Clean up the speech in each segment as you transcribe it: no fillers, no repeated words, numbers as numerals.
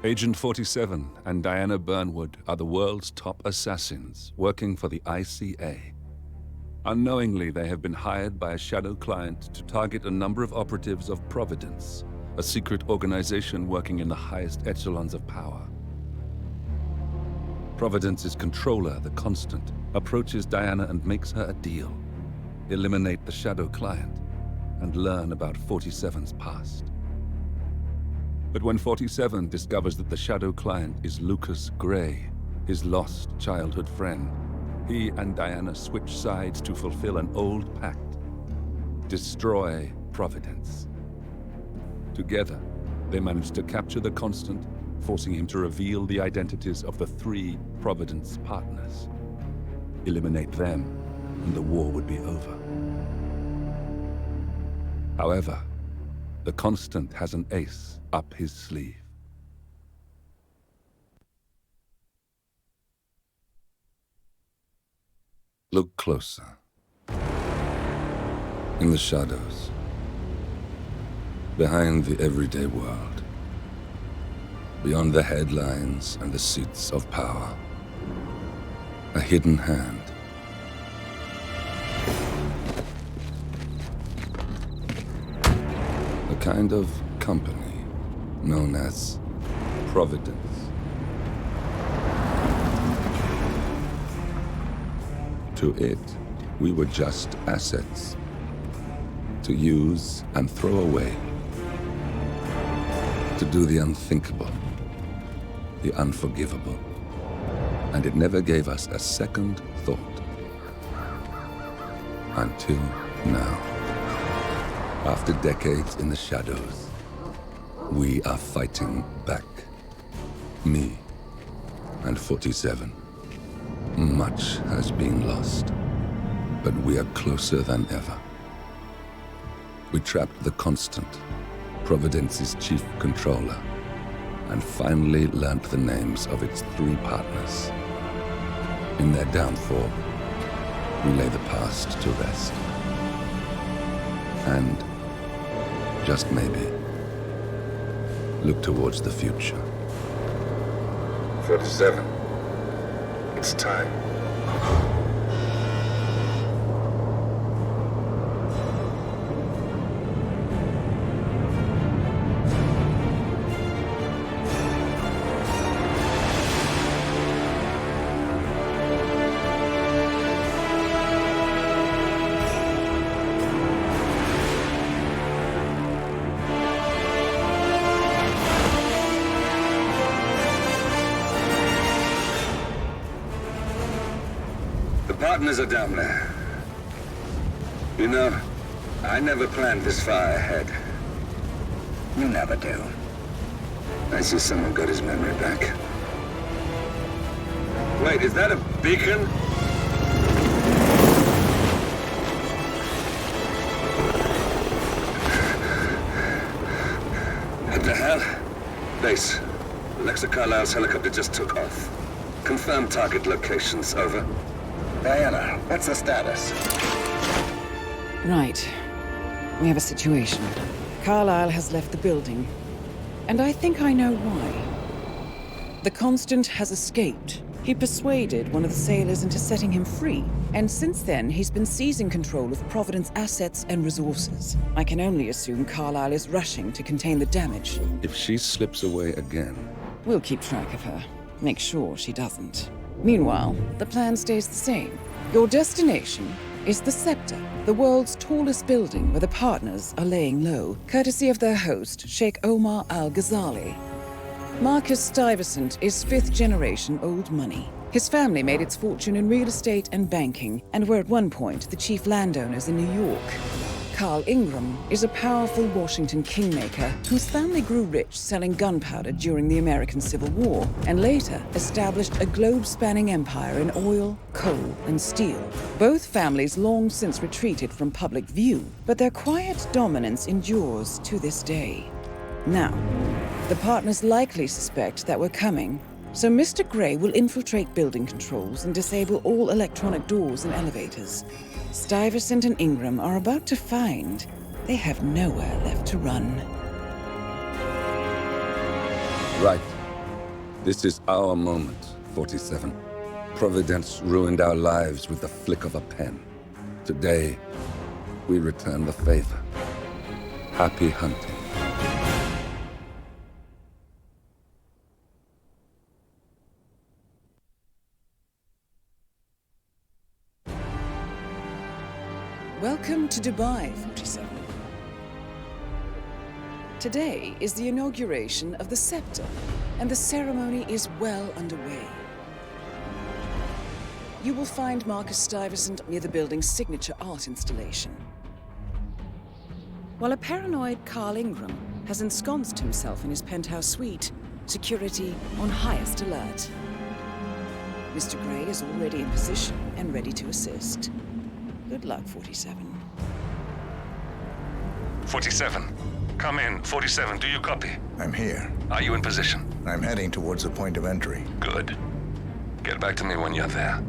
Agent 47 and Diana Burnwood are the world's top assassins working for the ICA. Unknowingly, they have been hired by a shadow client to target a number of operatives of Providence, a secret organization working in the highest echelons of power. Providence's controller, the Constant, approaches Diana and makes her a deal. Eliminate the shadow client and learn about 47's past. But when 47 discovers that the shadow client is Lucas Gray, his lost childhood friend, he and Diana switch sides to fulfill an old pact: destroy Providence. Together, they manage to capture the Constant, forcing him to reveal the identities of the 3 Providence partners. Eliminate them, and the war would be over. However, the Constant has an ace up his sleeve. Look closer. In the shadows. Behind the everyday world. Beyond the headlines and the seats of power. A hidden hand. A kind of company known as Providence. To it, we were just assets. To use and throw away. To do the unthinkable. The unforgivable. And it never gave us a second thought. Until now. After decades in the shadows, we are fighting back. Me and 47. Much has been lost, but we are closer than ever. We trapped the Constant, Providence's chief controller, and finally learnt the names of its 3 partners. In their downfall, we lay the past to rest. And, just maybe, look towards the future. 47. It's time. Partners are down there. You know, I never planned this far ahead. You never do. I see someone got his memory back. Wait, is that a beacon? What the hell? Base. Alexa Carlisle's helicopter just took off. Confirm target locations, over. Diana, what's the status? Right. We have a situation. Carlisle has left the building. And I think I know why. The Constant has escaped. He persuaded one of the sailors into setting him free. And since then, he's been seizing control of Providence assets and resources. I can only assume Carlisle is rushing to contain the damage. If she slips away again... We'll keep track of her. Make sure she doesn't. Meanwhile, the plan stays the same. Your destination is the Scepter, the world's tallest building where the partners are laying low, courtesy of their host, Sheikh Omar Al-Ghazali. Marcus Stuyvesant is 5th-generation old money. His family made its fortune in real estate and banking, and were at one point the chief landowners in New York. Carl Ingram is a powerful Washington kingmaker whose family grew rich selling gunpowder during the American Civil War, and later established a globe-spanning empire in oil, coal, and steel. Both families long since retreated from public view, but their quiet dominance endures to this day. Now, the partners likely suspect that we're coming, so Mr. Gray will infiltrate building controls and disable all electronic doors and elevators. Stuyvesant and Ingram are about to find they have nowhere left to run. Right. This is our moment, 47. Providence ruined our lives with the flick of a pen. Today, we return the favor. Happy hunting. Welcome to Dubai, 47. Today is the inauguration of the scepter, and the ceremony is well underway. You will find Marcus Stuyvesant near the building's signature art installation. While a paranoid Carl Ingram has ensconced himself in his penthouse suite, security on highest alert. Mr. Gray is already in position and ready to assist. Good luck, 47. 47. Come in. 47, do you copy? I'm here. Are you in position? I'm heading towards the point of entry. Good. Get back to me when you're there.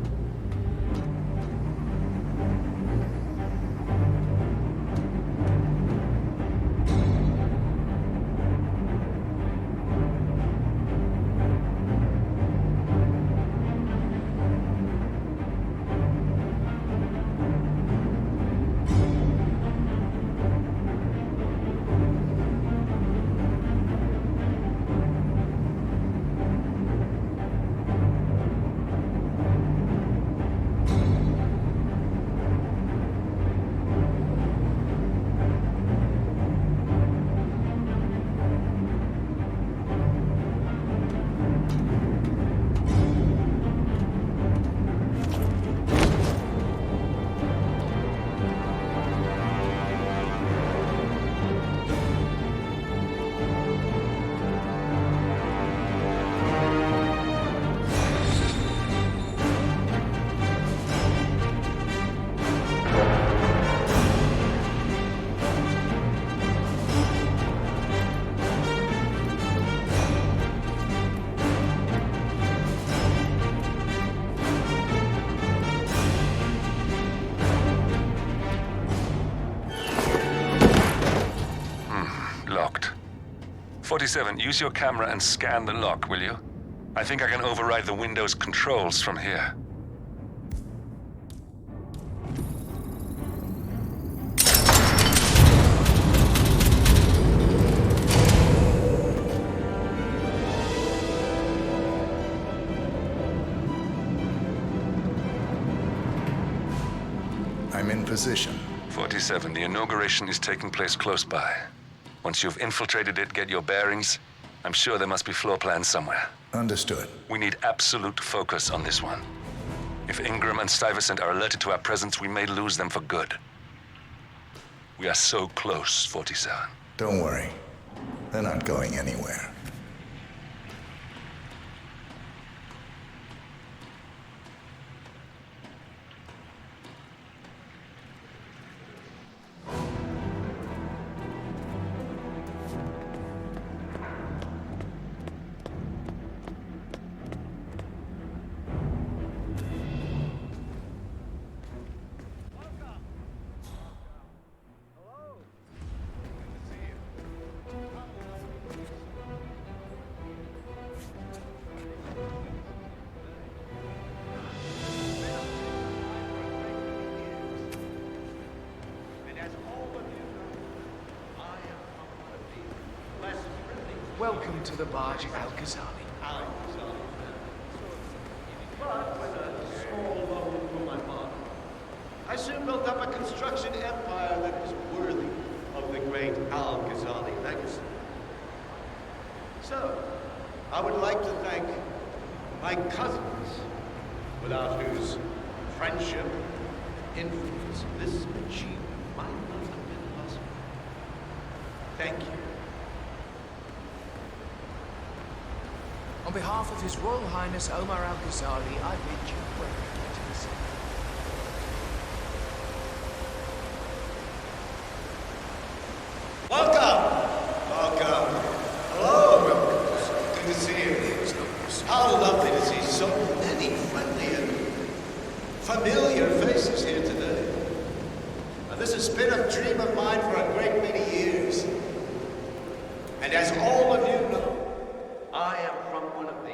Locked. 47, use your camera and scan the lock, will you? I think I can override the Windows controls from here. I'm in position. 47, the inauguration is taking place close by. Once you've infiltrated it, get your bearings. I'm sure there must be floor plans somewhere. Understood. We need absolute focus on this one. If Ingram and Stuyvesant are alerted to our presence, we may lose them for good. We are so close, 47. Don't worry. They're not going anywhere. Welcome to the barge Al-Ghazali. But with a small loan from my father, I soon built up a construction empire that was worthy of the great Al-Ghazali legacy. So, I would like to thank my cousins, without whose friendship, influence, this achievement might not have been possible. Thank you. On behalf of His Royal Highness Omar Al-Ghazali, I bid you welcome to the city. Welcome! Welcome. Hello. Welcome. Good to see you. How lovely to see so many friendly and familiar faces here today. Now, this has been a dream of mine for a great many years. And as all of you know, I am from one of the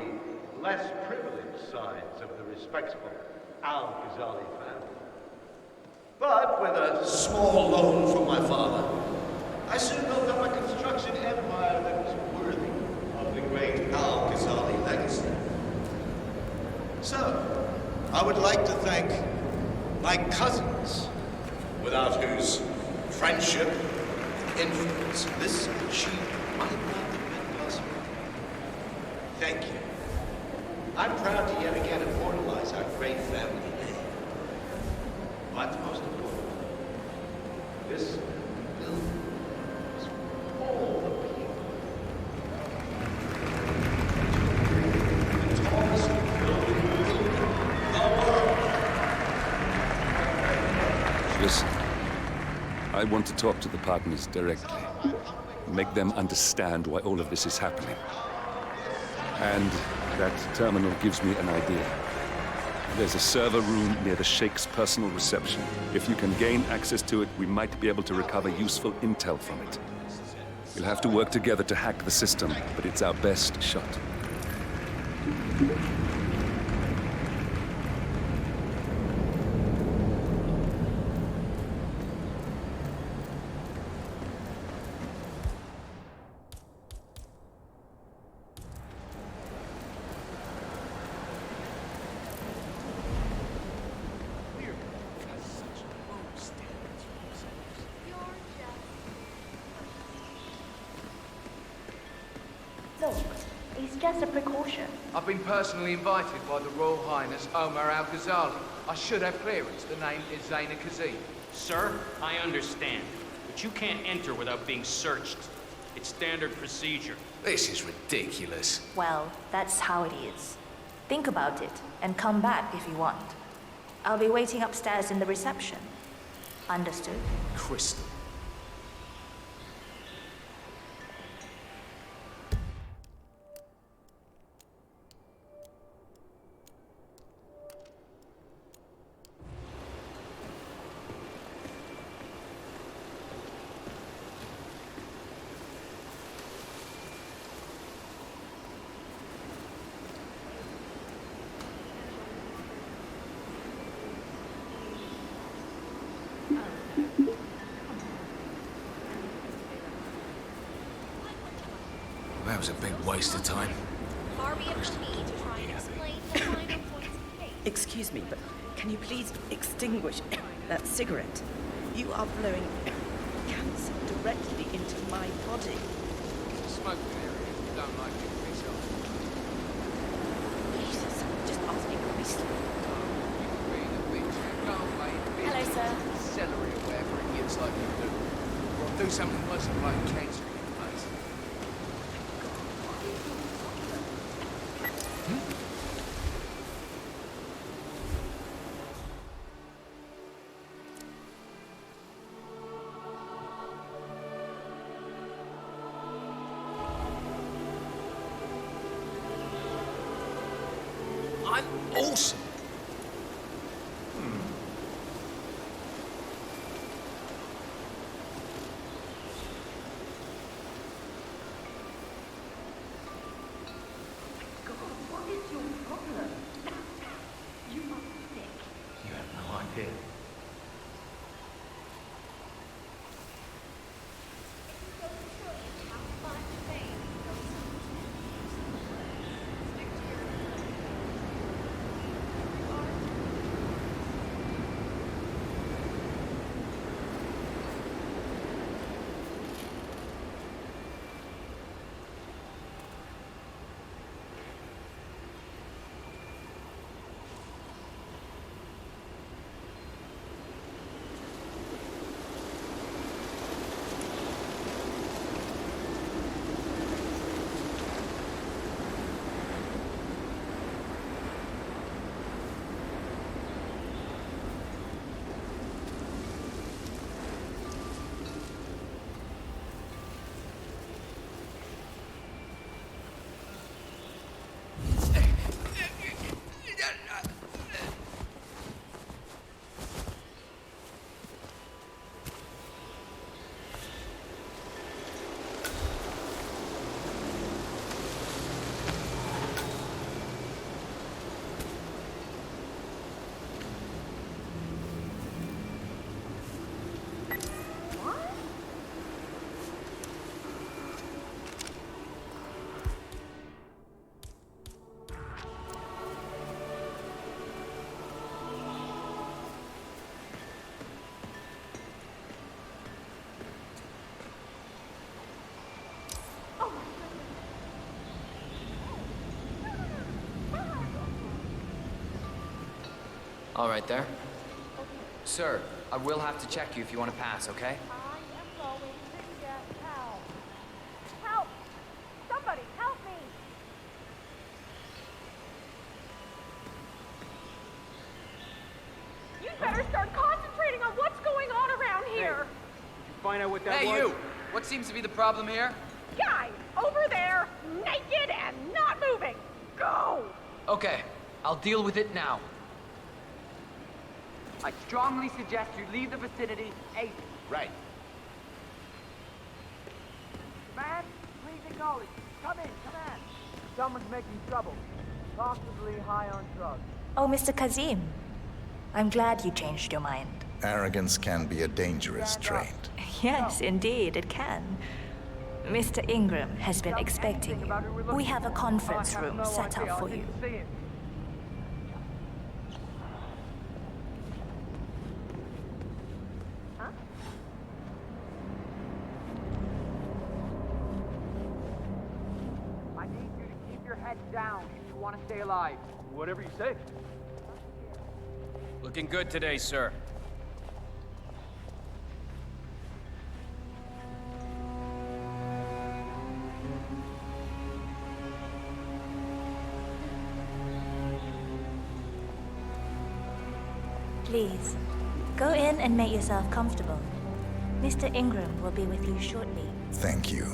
less privileged sides of the respectable Al-Ghazali family. But with a small loan from my father, I soon built up a construction empire that was worthy of the great Al-Ghazali legacy. So, I would like to thank my cousins, without whose friendship and influence this achievement might not have been possible. Thank you. I'm proud to yet again immortalize our great family name. But most importantly, this building is for all the people. The tallest building in the world. Listen, I want to talk to the partners directly. Make them understand why all of this is happening. And that terminal gives me an idea. There's a server room near the Sheikh's personal reception. If you can gain access to it, we might be able to recover useful intel from it. We'll have to work together to hack the system, but it's our best shot. Look, it's just a precaution. I've been personally invited by the Royal Highness Omar Al-Ghazali. I should have clearance. The name is Zaina Kazim. Sir, I understand, but you can't enter without being searched. It's standard procedure. This is ridiculous. Well, that's how it is. Think about it, and come back if you want. I'll be waiting upstairs in the reception. Understood? Crystal. That was a big waste of time. Far be it from me to try and explain the finer points of the case. Excuse me, but can you please extinguish that cigarette? You are blowing cancer directly into my body. Smoking area. You don't like it, piss off. Jesus, I'm just asking nicely. Hello, sir. Celery or whatever idiots like you do. Do something worse than blowing cancer in your face. I'm awesome. God, what is your problem? You are sick. You have no idea. All right there. Sir, I will have to check you if you want to pass, okay? I am going to get help. Help! Somebody, help me! You'd better start concentrating on what's going on around here! Did you find out what that was? Hey, you! What seems to be the problem here? Guy, over there, naked and not moving! Go! Okay, I'll deal with it now. I strongly suggest you leave the vicinity ASAP. Right. Man, please acknowledge. Come in. Someone's making trouble. Possibly high on drugs. Oh, Mr. Kazim. I'm glad you changed your mind. Arrogance can be a dangerous trait. Yes, indeed, it can. Mr. Ingram has been expecting you. We have a conference room set up for you. I need you to keep your head down if you want to stay alive. Whatever you say. Looking good today, sir. Please, go in and make yourself comfortable. Mr. Ingram will be with you shortly. Thank you.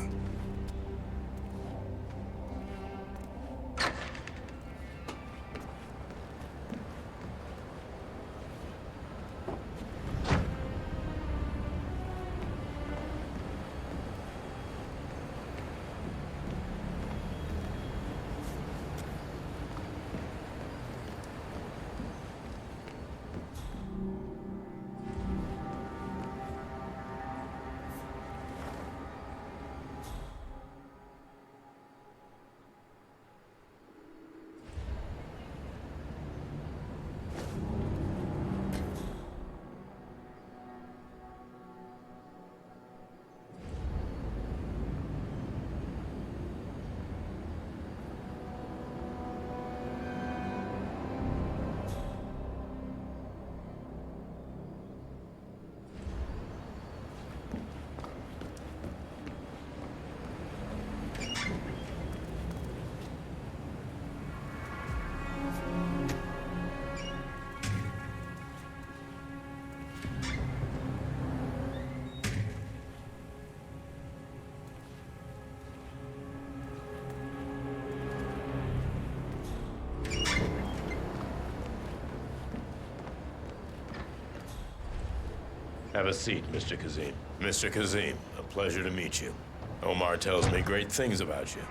Have a seat, Mr. Kazim. Mr. Kazim, a pleasure to meet you. Omar tells me great things about you.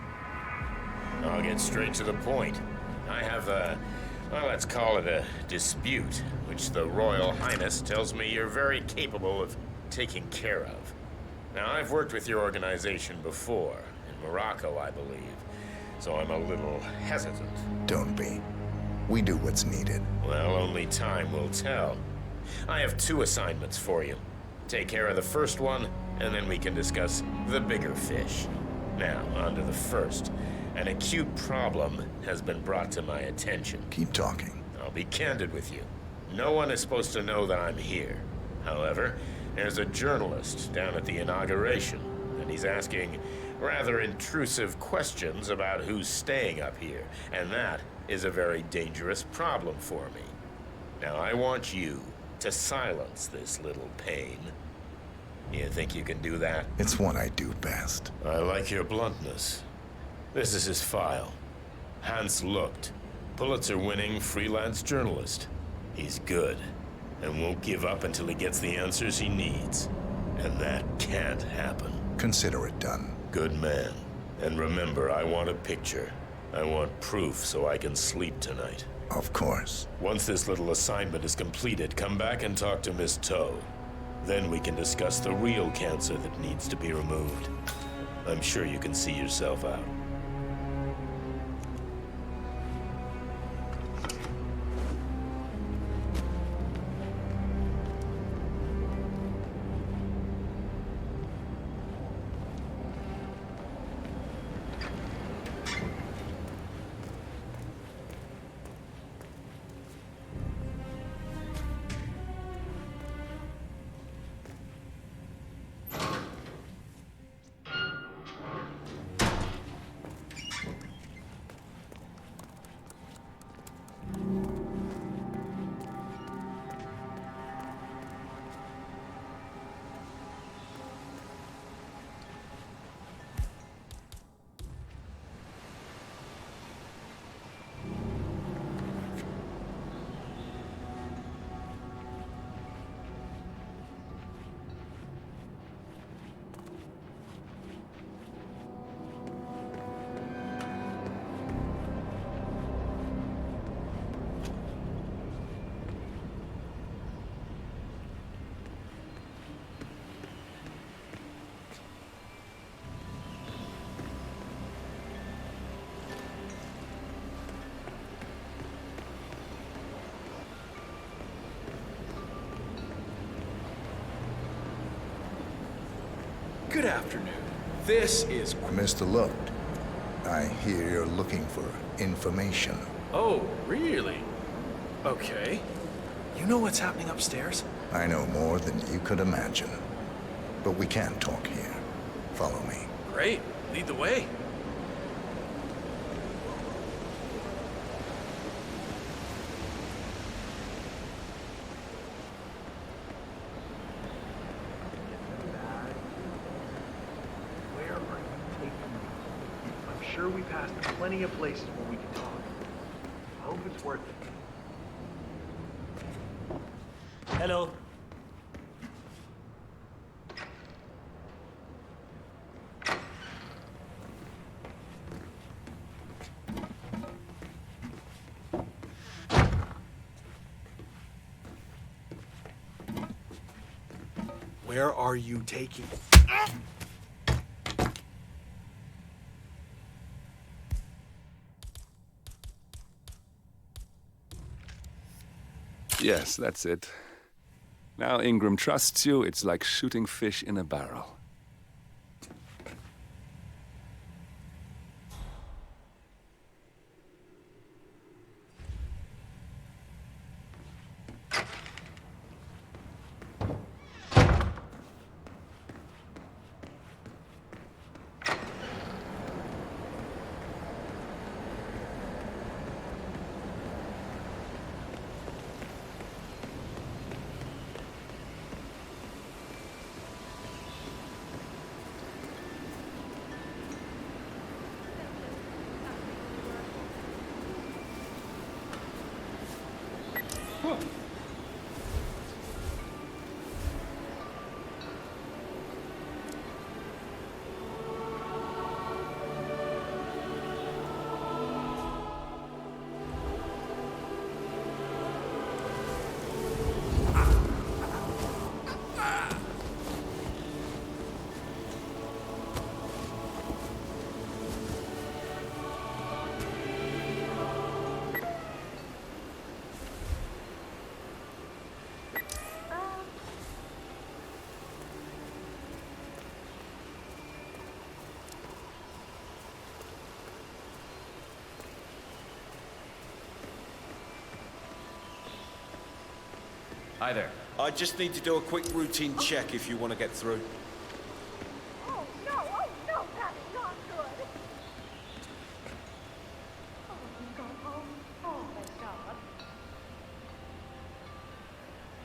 I'll get straight to the point. I have well, let's call it a dispute, which the Royal Highness tells me you're very capable of taking care of. Now, I've worked with your organization before, in Morocco, I believe, so I'm a little hesitant. Don't be. We do what's needed. Well, only time will tell. I have 2 assignments for you. Take care of the first one, and then we can discuss the bigger fish. Now, on to the first. An acute problem has been brought to my attention. Keep talking. I'll be candid with you. No one is supposed to know that I'm here. However, there's a journalist down at the inauguration, and he's asking rather intrusive questions about who's staying up here, and that is a very dangerous problem for me. Now, I want you to silence this little pain. You think you can do that? It's what I do best. I like your bluntness. This is his file. Hans Lucht, Pulitzer-winning freelance journalist. He's good, and won't give up until he gets the answers he needs. And that can't happen. Consider it done. Good man. And remember, I want a picture. I want proof so I can sleep tonight. Of course. Once this little assignment is completed, come back and talk to Miss Toe. Then we can discuss the real cancer that needs to be removed. I'm sure you can see yourself out. Good afternoon. This is... Mr. Load, I hear you're looking for information. Oh, really? Okay. You know what's happening upstairs? I know more than you could imagine. But we can't talk here. Follow me. Great. Lead the way. Where are you taking me? I'm sure we passed plenty of places where we can talk. I hope it's worth it. Hello. Where are you taking... Yes, that's it. Now Ingram trusts you, it's like shooting fish in a barrel. Hi there. I just need to do a quick routine check if you want to get through. Oh no, that is not good. Oh, you gone home? Oh, thank God.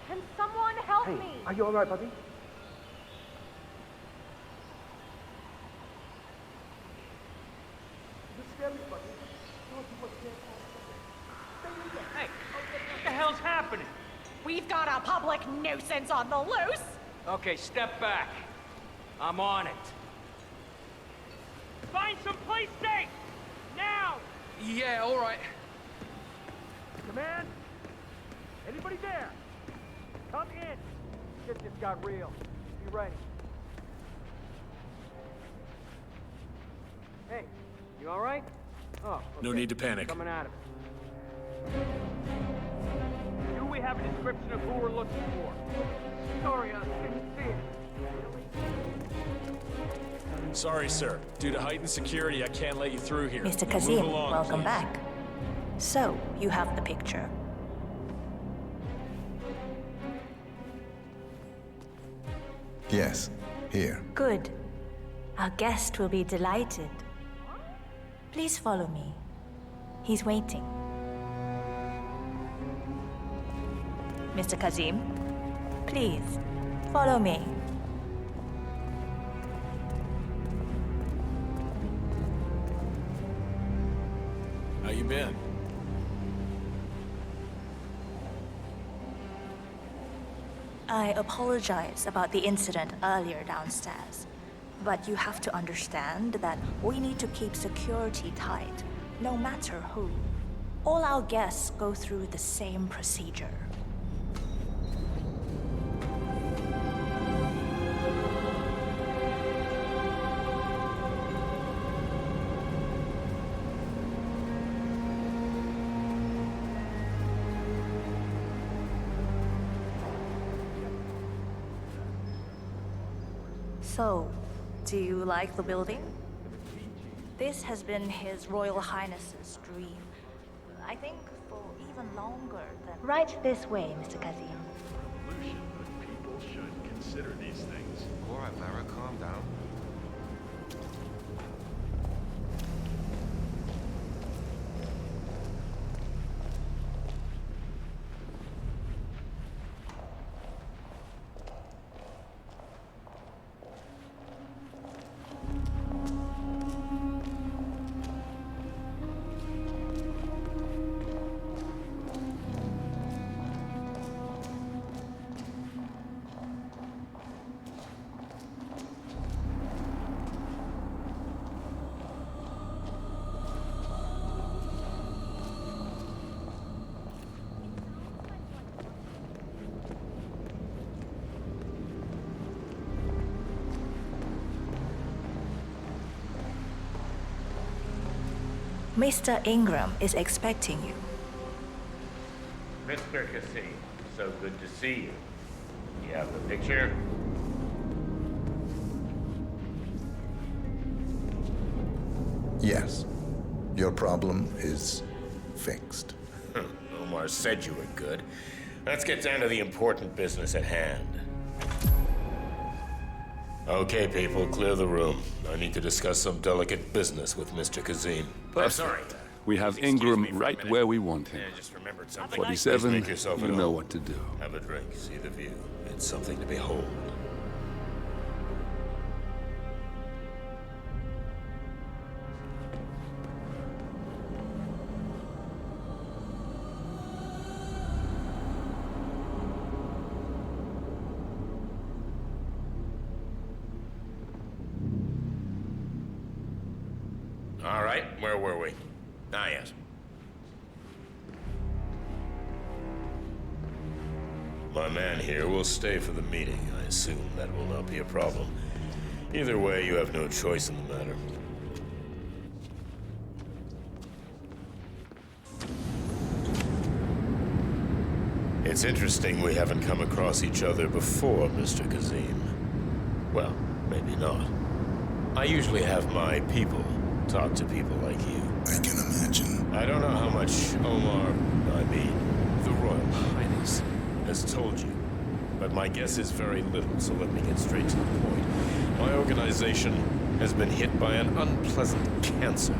Can someone help me? Are you alright, buddy? Hey, what the hell's happening? We've got a public nuisance on the loose. Okay, step back. I'm on it. Find some place safe! Now! Yeah, all right. Command? Anybody there? Come in. Shit just got real. Be ready. Hey, you alright? Oh, okay. No need to panic. Coming out of it. Do we have a description of who we're looking for? Sorry, didn't see it. Sorry, sir. Due to heightened security, I can't let you through here. Mr. Move Kazim, along, welcome please. back. So, you have the picture. Yes, here. Good. Our guest will be delighted. Please follow me. He's waiting. Mr. Kazim, please, follow me. How you been? I apologize about the incident earlier downstairs, but you have to understand that we need to keep security tight, no matter who. All our guests go through the same procedure. So, Do you like the building? This has been His Royal Highness's dream. I think for even longer than... Right this way, Mr. Kazim. Revolution, but people should consider these things. All right, Lara, calm down. Mr. Ingram is expecting you. Mr. Kazim, so good to see you. You have the picture? Yes. Your problem is fixed. Omar said you were good. Let's get down to the important business at hand. Okay, people, clear the room. I need to discuss some delicate business with Mr. Kazim. I'm sorry. We have Ingram right where we want him. I just remembered something. 47, Please make yourself you at know home. what to do. Have a drink, see the view. It's something to behold. All right, where were we? Ah, yes. My man here will stay for the meeting. I assume that will not be a problem. Either way, you have no choice in the matter. It's interesting we haven't come across each other before, Mr. Kazim. Well, maybe not. I usually have my people talk to people like you. I can imagine. I don't know how much Omar, the Royal Highness, has told you, but my guess is very little, so let me get straight to the point. My organization has been hit by an unpleasant cancer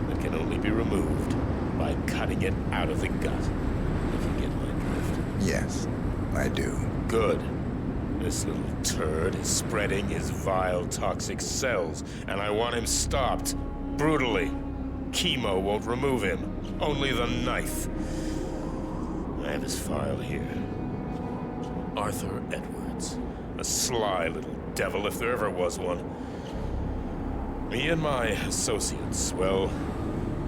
that can only be removed by cutting it out of the gut. If you get my drift. Yes, I do. Good. This little turd is spreading his vile, toxic cells, and I want him stopped. Brutally. Chemo won't remove him. Only the knife. I have his file here. Arthur Edwards. A sly little devil, if there ever was one. Me and my associates, well,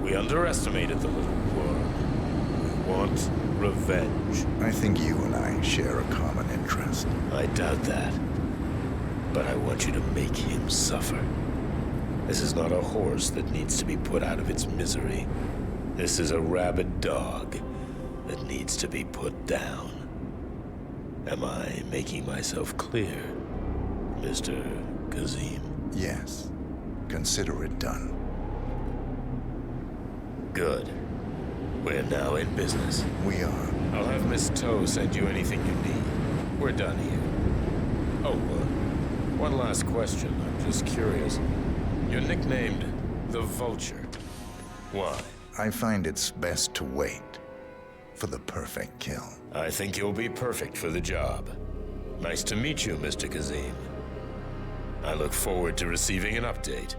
we underestimated the little worm. We want revenge. I think you and I share a common interest. I doubt that. But I want you to make him suffer. This is not a horse that needs to be put out of its misery. This is a rabid dog that needs to be put down. Am I making myself clear, Mr. Kazim? Yes. Consider it done. Good. We're now in business. We are. I'll have Miss Toe send you anything you need. We're done here. Oh, one last question. I'm just curious. You're nicknamed the Vulture. Why? I find it's best to wait for the perfect kill. I think you'll be perfect for the job. Nice to meet you, Mr. Kazim. I look forward to receiving an update.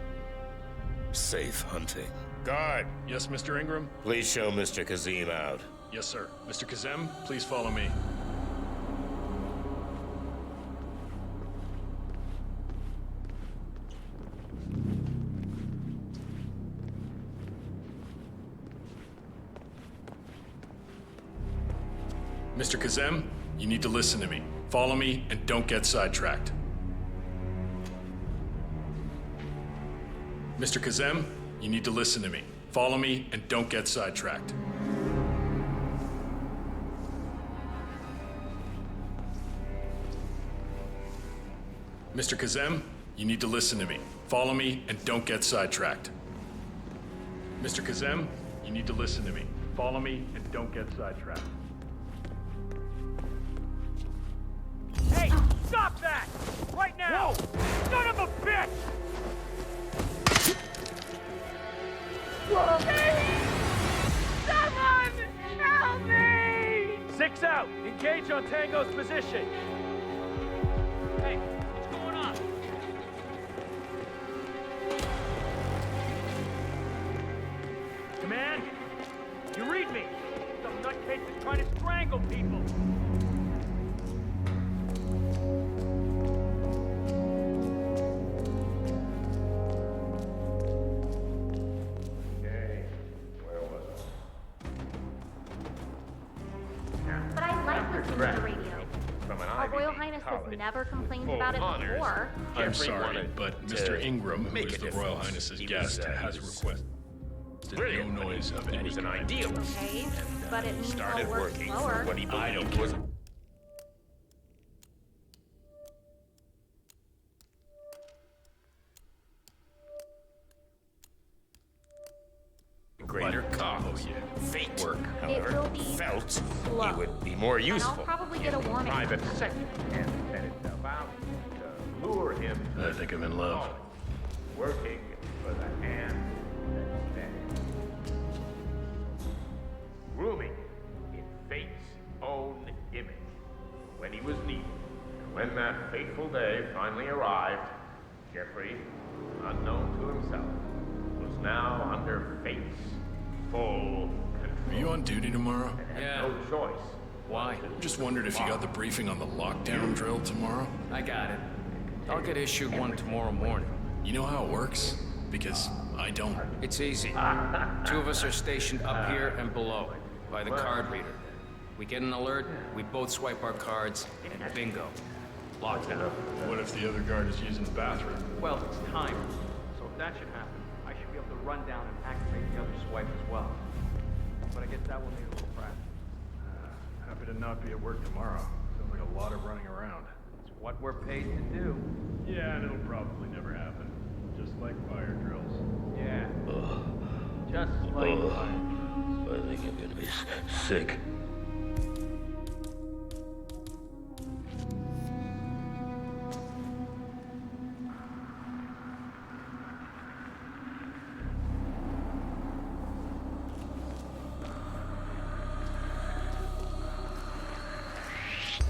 Safe hunting. Guard! Yes, Mr. Ingram? Please show Mr. Kazim out. Yes, sir. Mr. Kazim, please follow me. Mr. Kazim, you need to listen to me. Follow me and don't get sidetracked. Mr. Kazim, you need to listen to me. Follow me and don't get sidetracked. Mr. Kazim, you need to listen to me. Follow me and don't get sidetracked. Mr. Kazem, you need to listen to me. Follow me and don't get sidetracked. Hey, stop that! Right now! Son of a bitch! Someone help me! 6 out! Engage on Tango's position! Hey, what's going on? Command? You read me! Some nutcase is trying to strangle people! Okay, where was But I like listening to the radio. From an Our Ivy Royal League Highness college, has never complained full about it honors. before. I'm Jeffrey sorry, wanted but to Mr. Ingram, who make is a the Royal difference. Highness's He guest, was, has was requested brilliant, no noise of he any was an kind. idealist. Okay, but it means Started I'll work working slower. for what he believed was greater cause. Fate work, however, will be felt slow. he would be more And I'll useful probably get a in the warning. private sector and set itself out to lure him to I think I'm in love. working for the hand that fed. Grooming in fate's own image when he was needed. And when that fateful day finally arrived, Jeffrey, unknown to himself, was now under fate's full control. Are you on duty tomorrow? And had no choice. Why? Just wondered if you got the briefing on the lockdown drill tomorrow? I got it. I'll get issued one tomorrow morning. You know how it works? Because I don't. It's easy. 2 of us are stationed up here and below, by the card reader. We get an alert, we both swipe our cards, and bingo. Lockdown. What if the other guard is using the bathroom? Well, it's timed. So if that should happen, I should be able to run down and activate the other swipe as well. But I guess that will need a little practice. Happy to not be at work tomorrow. Sounds like a lot of running around. It's what we're paid to do. Yeah, and it'll probably never happen. Just like fire drills. Yeah. Just like I think I'm gonna be sick.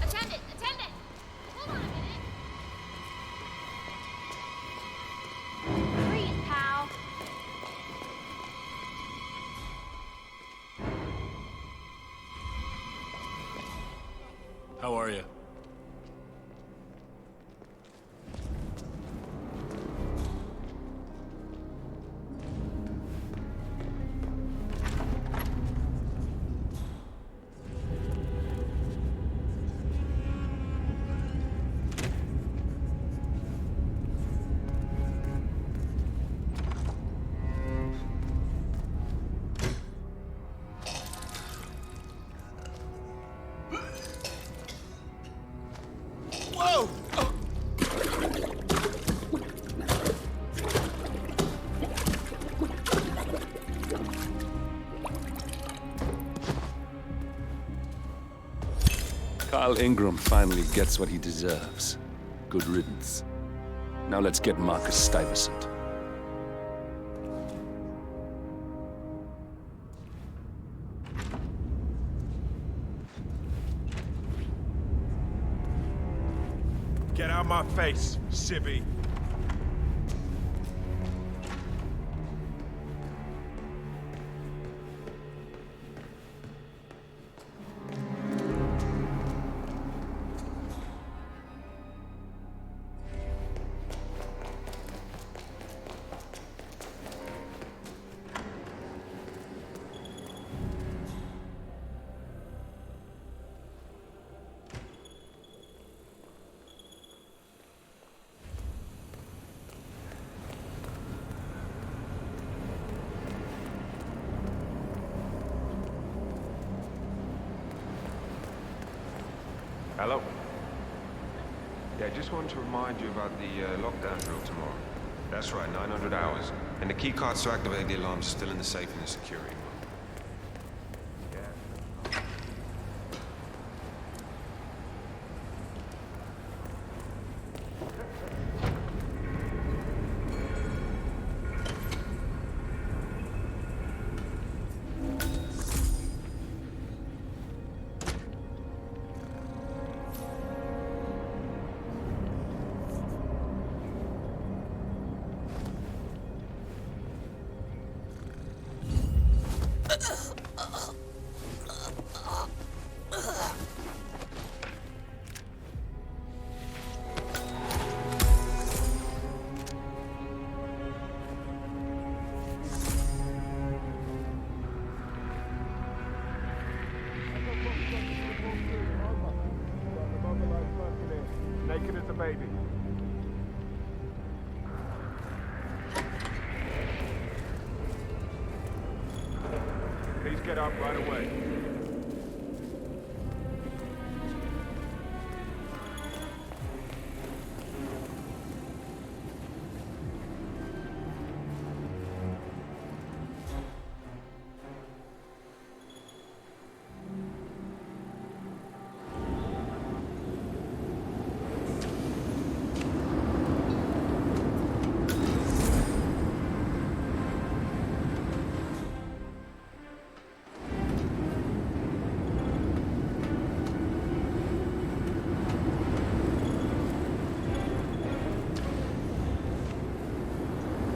Attendant! Attendant! Hold on a minute. Freeze, pal. How are you? Whoa! Carl Ingram finally gets what he deserves. Good riddance. Now let's get Marcus Stuyvesant. Get out my face, civvy. Hello. Yeah, just wanted to remind you about the lockdown drill tomorrow. That's right, 900 hours. And the key cards to activate the alarms are still in the safe in the security room. Naked as a baby. Please get up right away.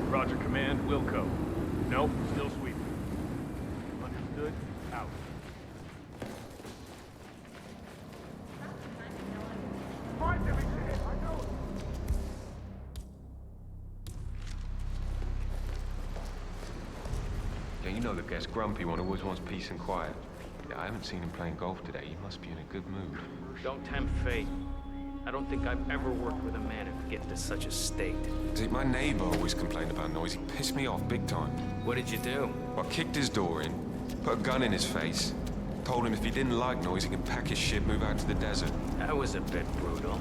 Roger, command, Wilco. Nope, still sweeping. Understood, out. Find him, I know it. Yeah, you know the guest, grumpy one, always wants peace and quiet. Yeah, I haven't seen him playing golf today. He must be in a good mood. Don't tempt fate. I don't think I've ever worked with a man who could get into such a state. See, my neighbor always complained about noise. He pissed me off big time. What did you do? I kicked his door in, put a gun in his face, told him if he didn't like noise, he can pack his shit, move out to the desert. That was a bit brutal.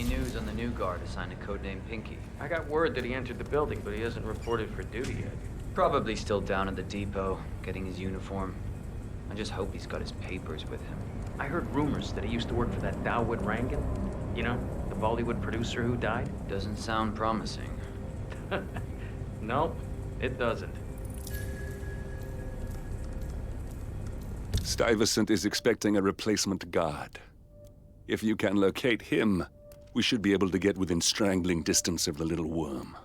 Any news on the new guard assigned to codename Pinky? I got word that he entered the building, but he hasn't reported for duty yet. Probably still down at the depot, getting his uniform. I just hope he's got his papers with him. I heard rumors that he used to work for that Dawood Rangan. You know, the Bollywood producer who died? Doesn't sound promising. Nope, it doesn't. Stuyvesant is expecting a replacement guard. If you can locate him, we should be able to get within strangling distance of the little worm.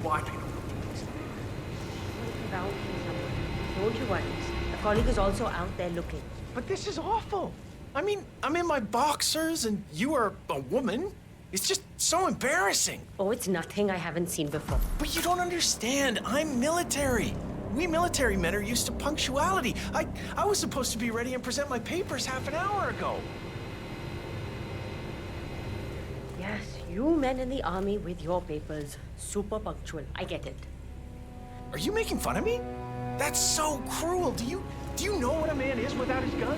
Why do you Don't you worry. A colleague is also out there looking. But this is awful. I mean, I'm in my boxers and you are a woman. It's just so embarrassing. Oh, it's nothing I haven't seen before. But you don't understand. I'm military. We military men are used to punctuality. I was supposed to be ready and present my papers half an hour ago. Yes, you men in the army with your papers. Super punctual. I get it. Are you making fun of me? That's so cruel. Do you know what a man is without his gun?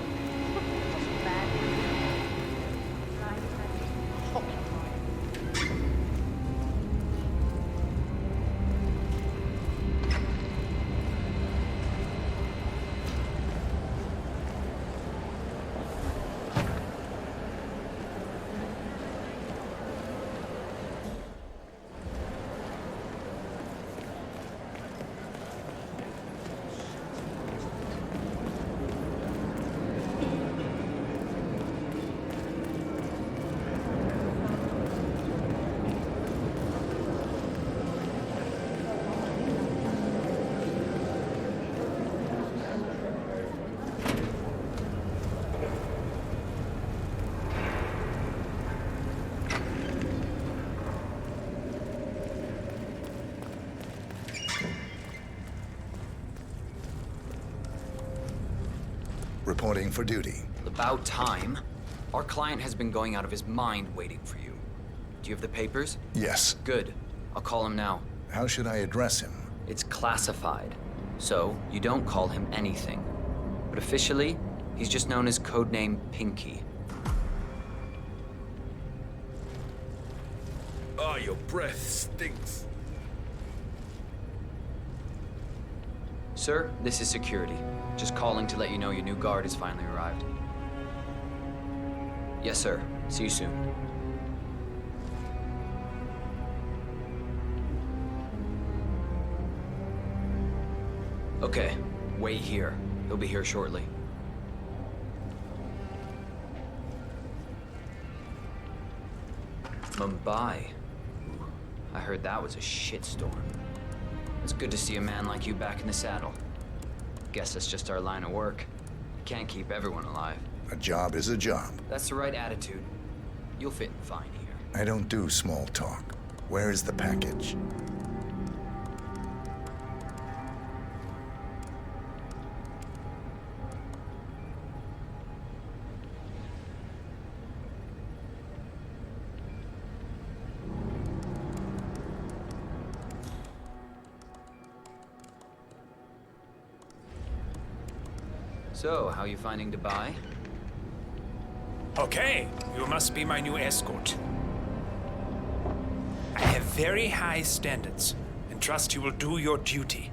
Reporting for duty. About time. Our client has been going out of his mind waiting for you. Do you have the papers? Yes. Good. I'll call him now. How should I address him? It's classified, so you don't call him anything. But officially, he's just known as codename Pinky. Oh, your breath stinks. Sir, this is security. Just calling to let you know your new guard has finally arrived. Yes, sir. See you soon. Okay, wait here. He'll be here shortly. Mumbai. Ooh, I heard that was a shitstorm. It's good to see a man like you back in the saddle. Guess that's just our line of work. Can't keep everyone alive. A job is a job. That's the right attitude. You'll fit in fine here. I don't do small talk. Where is the package? So, how you finding Dubai? Okay, you must be my new escort. I have very high standards, and trust you will do your duty.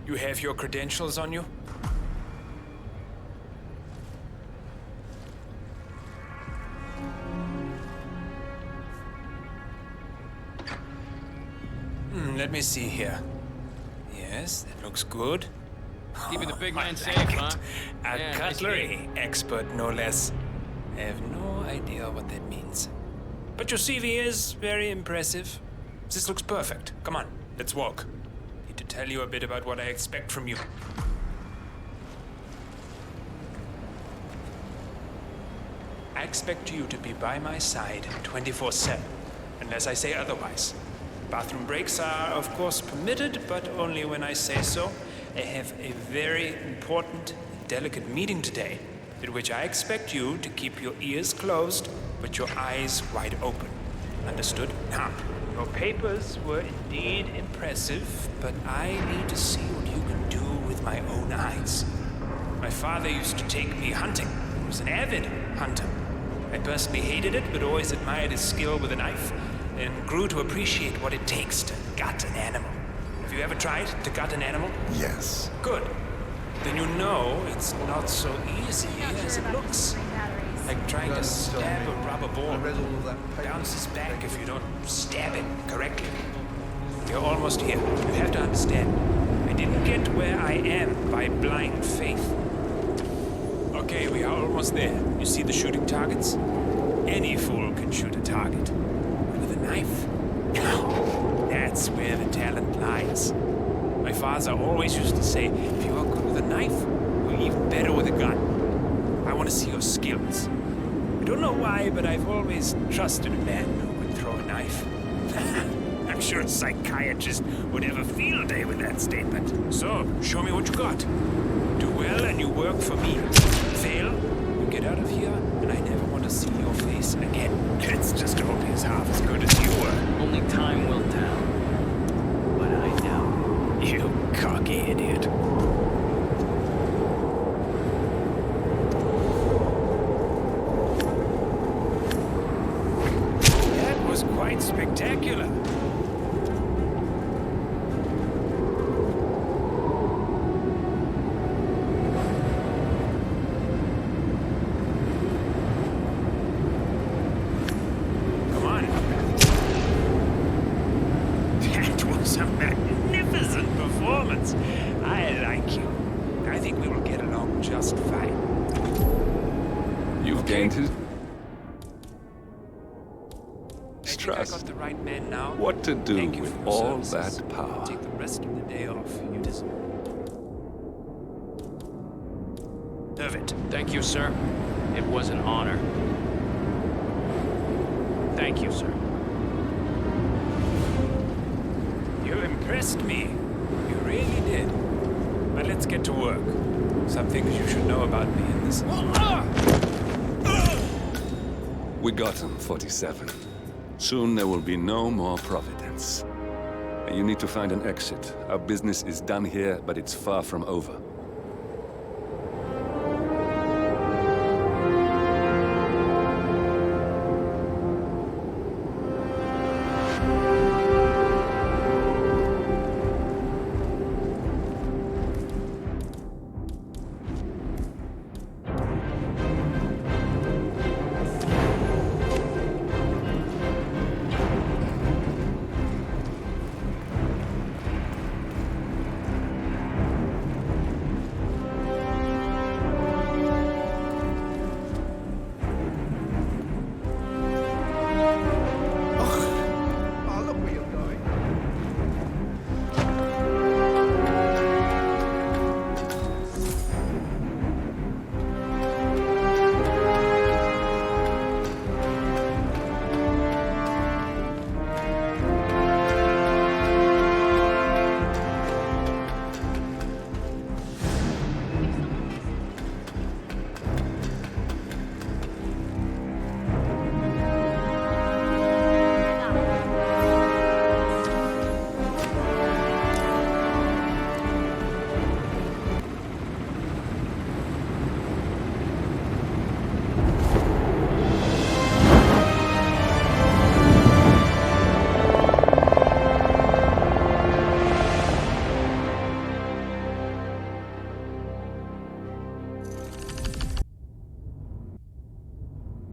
You have your credentials on you? Let me see here. Yes, that looks good. Keeping the big man I safe, like it. huh? A Yeah, nice cutlery expert, no less. I have no idea what that means. But your CV is very impressive. This looks perfect. Come on, let's walk. Need to tell you a bit about what I expect from you. I expect you to be by my side 24/7, unless I say otherwise. Bathroom breaks are, of course, permitted, but only when I say so. I have a very important, delicate meeting today, at which I expect you to keep your ears closed, but your eyes wide open. Understood? Now, your papers were indeed impressive, but I need to see what you can do with my own eyes. My father used to take me hunting. He was an avid hunter. I personally hated it, but always admired his skill with a knife, and grew to appreciate what it takes to gut an animal. Have you ever tried to gut an animal? Yes. Good. Then you know it's not so easy as it looks. Like trying to stab a rubber ball. Bounces back if you don't stab it correctly. You're almost here. You have to understand. I didn't get where I am by blind faith. Okay, we are almost there. You see the shooting targets? Any fool can shoot a target. But with a knife? That's where the talent lies. My father always used to say, if you are good with a knife, you're even better with a gun. I want to see your skills. I don't know why, but I've always trusted a man who could throw a knife. I'm sure a psychiatrist would have a field day with that statement. So, show me what you got. Do well and you work for me. Fail, you get out of here, and I never want to see your face again. Let's just hope he's half as good as you were. Only time will tell. But I know. You cocky idiot. That was quite spectacular. Come on. That was a magnificent performance. I like you. I think we will get along just fine. You've gained his I trust. got the right man now. What to do Thank you with for your all services. that power? Take the rest of the day off. You deserve. It. Thank you, sir. It was an honor. Thank you, sir. You impressed me. You really did. But let's get to work. Some things you should know about me in this. We got him, 47. Soon there will be no more Providence. You need to find an exit. Our business is done here, but it's far from over.